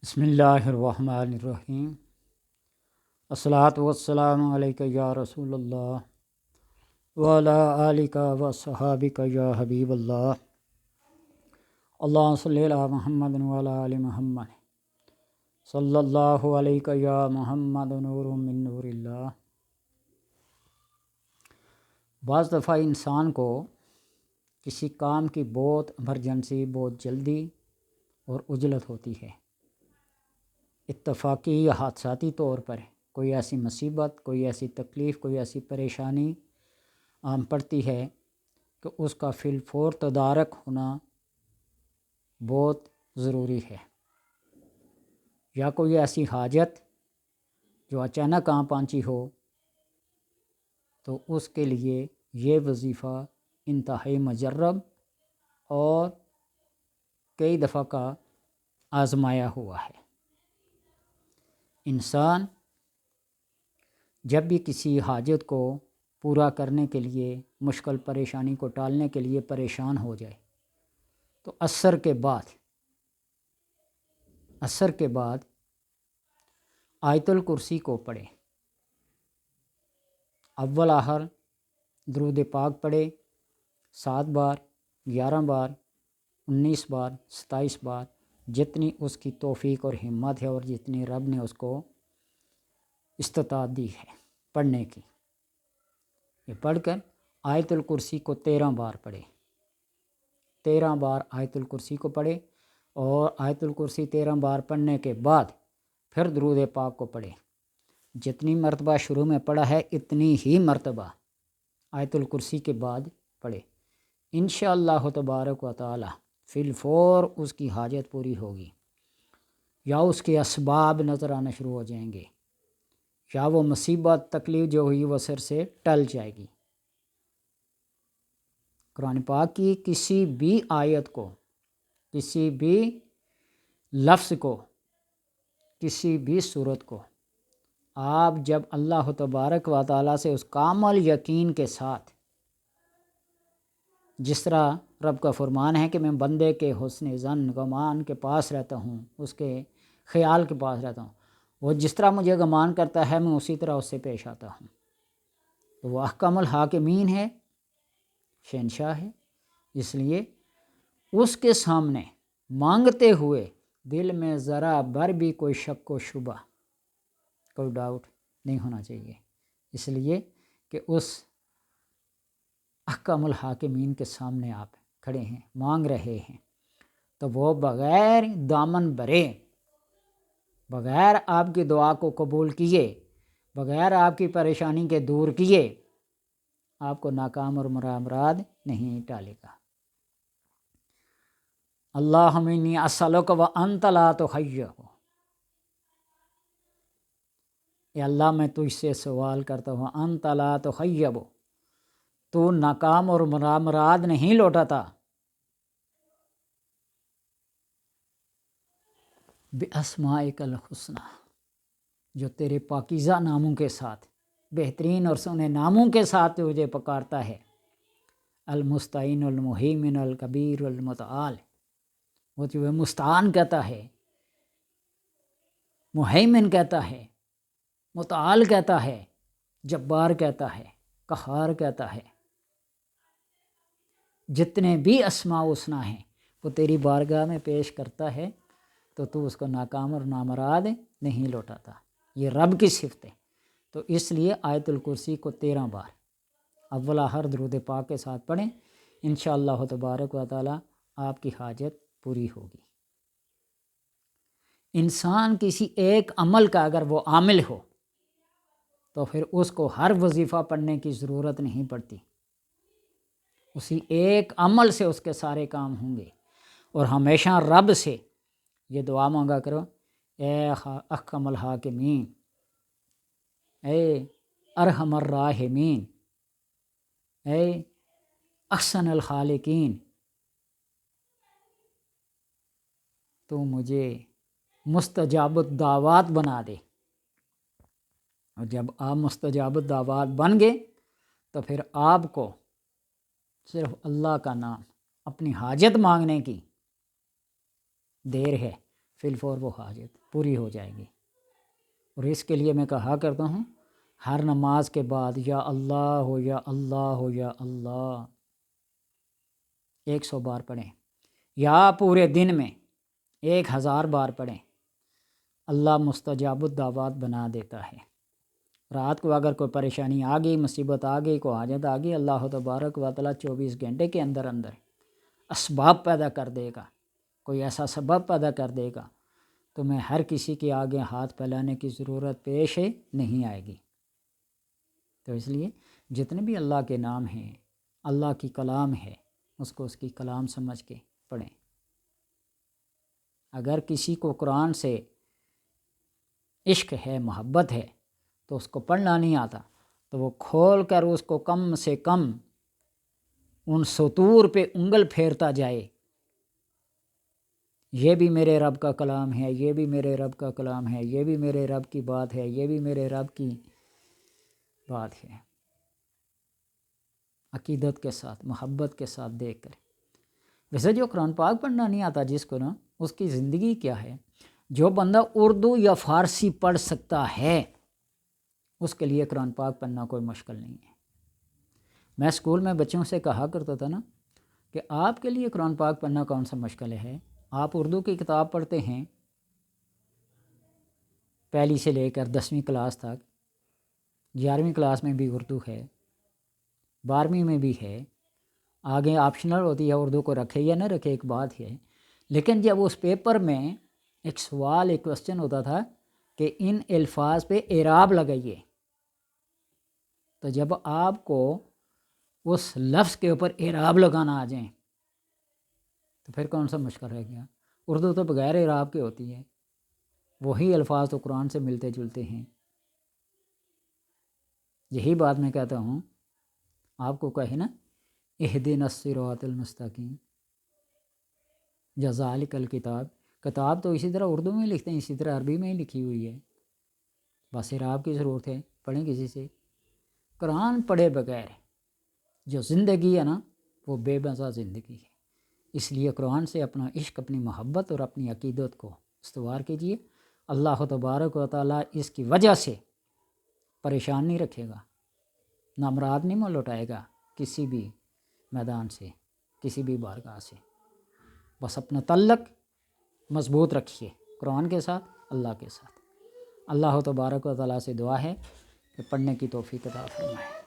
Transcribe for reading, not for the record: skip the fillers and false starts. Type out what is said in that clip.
بسم اللہ الرحمن الرحیم۔ الصلاۃ والسلام علیک یا رسول اللہ وعلی آلک وصحابک یا حبیب اللہ۔ اللہم صلی علی محمد وعلی آل محمد صلی اللہ علیک یا محمد نور من نور اللہ۔ بعض دفعہ انسان کو کسی کام کی بہت ایمرجنسی، بہت جلدی اور عجلت ہوتی ہے، اتفاقی یا حادثاتی طور پر کوئی ایسی مصیبت، کوئی ایسی تکلیف، کوئی ایسی پریشانی عام پڑتی ہے کہ اس کا فی الفور تدارک ہونا بہت ضروری ہے، یا کوئی ایسی حاجت جو اچانک عام پہنچی ہو تو اس کے لیے یہ وظیفہ انتہائی مجرب اور کئی دفعہ کا آزمایا ہوا ہے۔ انسان جب بھی کسی حاجت کو پورا کرنے کے لیے، مشکل پریشانی کو ٹالنے کے لیے پریشان ہو جائے تو عصر کے بعد آیت الکرسی کو پڑھے، اول آخر درود پاک پڑھے، 7 بار، 11 بار، 19 بار، 27 بار، جتنی اس کی توفیق اور ہمت ہے اور جتنی رب نے اس کو استطاعت دی ہے پڑھنے کی، یہ پڑھ کر آیت الکرسی کو 13 بار پڑھے، 13 بار آیت الکرسی کو پڑھے، اور آیت الکرسی 13 بار پڑھنے کے بعد پھر درود پاک کو پڑھے۔ جتنی مرتبہ شروع میں پڑھا ہے اتنی ہی مرتبہ آیت الکرسی کے بعد پڑھے، انشاءاللہ تبارک و تعالی فی الفور اس کی حاجت پوری ہوگی، یا اس کے اسباب نظر آنا شروع ہو جائیں گے، یا وہ مصیبت تکلیف جو ہوئی وہ سر سے ٹل جائے گی۔ قرآن پاک کی کسی بھی آیت کو، کسی بھی لفظ کو، کسی بھی صورت کو آپ جب اللہ تبارک و تعالیٰ سے اس کامل یقین کے ساتھ، جس طرح رب کا فرمان ہے کہ میں بندے کے حسن ظن گمان کے پاس رہتا ہوں، اس کے خیال کے پاس رہتا ہوں، وہ جس طرح مجھے گمان کرتا ہے میں اسی طرح اس سے پیش آتا ہوں، تو وہ احکم الحاکمین ہے، شہنشاہ ہے، اس لیے اس کے سامنے مانگتے ہوئے دل میں ذرا بھر بھی کوئی شک و شبہ، کوئی ڈاؤٹ نہیں ہونا چاہیے، اس لیے کہ اس احکم الحاکمین کے سامنے آپ کھڑے ہیں، مانگ رہے ہیں، تو وہ بغیر دامن بھرے، بغیر آپ کی دعا کو قبول کیے، بغیر آپ کی پریشانی کے دور کیے آپ کو ناکام اور مراد نہیں ٹالے گا۔ اللہم انی اسألک وانت لا تخیب، اے اللہ میں تجھ سے سوال کرتا ہوں، انت لا تخیب، تو ناکام اور مراد نہیں لوٹاتا، باسمائک الحسنی، جو تیرے پاکیزہ ناموں کے ساتھ، بہترین اور سونے ناموں کے ساتھ تجھے پکارتا ہے، المستعین المہیمن الکبیر المتعال، وہ تجھے مستعان کہتا ہے، مہیمن کہتا ہے، متعال کہتا ہے، جبار کہتا ہے، قہار کہتا ہے، جتنے بھی اسماء حسنی ہیں وہ تیری بارگاہ میں پیش کرتا ہے تو اس کو ناکام اور نامراد نہیں لوٹاتا، یہ رب کی صفت ہے۔ تو اس لیے آیت الکرسی کو 13 بار اول آخر درود پاک کے ساتھ پڑھیں، انشاءاللہ تبارک و تعالی آپ کی حاجت پوری ہوگی۔ انسان کسی ایک عمل کا اگر وہ عامل ہو تو پھر اس کو ہر وظیفہ پڑھنے کی ضرورت نہیں پڑتی، اسی ایک عمل سے اس کے سارے کام ہوں گے، اور ہمیشہ رب سے یہ دعا مانگا کرو، اے احکم الحاکمین، اے ارحم الراحمین، اے احسن الخالقین، تو مجھے مستجاب الدعوات بنا دے، اور جب آپ مستجاب الدعوات بن گئے تو پھر آپ کو صرف اللہ کا نام اپنی حاجت مانگنے کی دیر ہے، فی الفور وہ حاجت پوری ہو جائے گی۔ اور اس کے لیے میں کہا کرتا ہوں ہر نماز کے بعد یا اللہ ہو یا اللہ ہو یا اللہ 100 بار پڑھیں، یا پورے دن میں 1000 بار پڑھیں۔ اللہ مستجاب الدعوات بنا دیتا ہے۔ رات کو اگر کوئی پریشانی آ گئی، مصیبت آ گئی، کوئی حاجت آ گئی، اللہ تبارک و تعالیٰ 24 گھنٹے کے اندر اسباب پیدا کر دے گا، کوئی ایسا سبب پیدا کر دے گا تو میں ہر کسی کے آگے ہاتھ پھیلانے کی ضرورت پیش نہیں آئے گی۔ تو اس لیے جتنے بھی اللہ کے نام ہیں، اللہ کی کلام ہے، اس کو اس کی کلام سمجھ کے پڑھیں۔ اگر کسی کو قرآن سے عشق ہے، محبت ہے، تو اس کو پڑھنا نہیں آتا تو وہ کھول کر اس کو کم سے کم ان سطور پہ انگل پھیرتا جائے، یہ بھی میرے رب کا کلام ہے، یہ بھی میرے رب کا کلام ہے، یہ بھی میرے رب کی بات ہے، یہ بھی میرے رب کی بات ہے، عقیدت کے ساتھ، محبت کے ساتھ دیکھ کر۔ ویسے جو قرآن پاک پڑھنا نہیں آتا جس کو نا، اس کی زندگی کیا ہے؟ جو بندہ اردو یا فارسی پڑھ سکتا ہے اس کے لیے قرآن پاک پڑھنا کوئی مشکل نہیں ہے۔ میں اسکول میں بچوں سے کہا کرتا تھا نا کہ آپ کے لیے قرآن پاک پڑھنا کون سا مشکل ہے؟ آپ اردو کی کتاب پڑھتے ہیں پہلی سے لے کر 10ویں کلاس تک، 11ویں کلاس میں بھی اردو ہے، 12ویں میں بھی ہے، آگے آپشنل ہوتی ہے اردو کو رکھے یا نہ رکھے ایک بات ہے، لیکن جب اس پیپر میں ایک سوال، ایک کوسچن ہوتا تھا کہ ان الفاظ پہ اعراب لگائیے، تو جب آپ کو اس لفظ کے اوپر اعراب لگانا آ جائیں تو پھر کون سا مشکل رہ گیا؟ اردو تو بغیر اعراب کے ہوتی ہے، وہی الفاظ تو قرآن سے ملتے جلتے ہیں۔ یہی بات میں کہتا ہوں آپ کو کہے نا اہدنا الصراط المستقیم یا ذالک الکتاب، کتاب تو اسی طرح اردو میں لکھتے ہیں، اسی طرح عربی میں ہی لکھی ہوئی ہے، بس اعراب کی ضرورت ہے، پڑھیں کسی سے۔ قرآن پڑھے بغیر جو زندگی ہے نا وہ بے مزہ زندگی ہے۔ اس لیے قرآن سے اپنا عشق، اپنی محبت اور اپنی عقیدت کو استوار کیجیے۔ اللہ تبارک و تعالیٰ اس کی وجہ سے پریشان نہیں رکھے گا، نامراد نہیں لوٹائے گا کسی بھی میدان سے، کسی بھی بارگاہ سے۔ بس اپنا تعلق مضبوط رکھیے قرآن کے ساتھ، اللہ کے ساتھ۔ اللہ تبارک و تعالیٰ سے دعا ہے کہ پڑھنے کی توفیق عطا فرمائے۔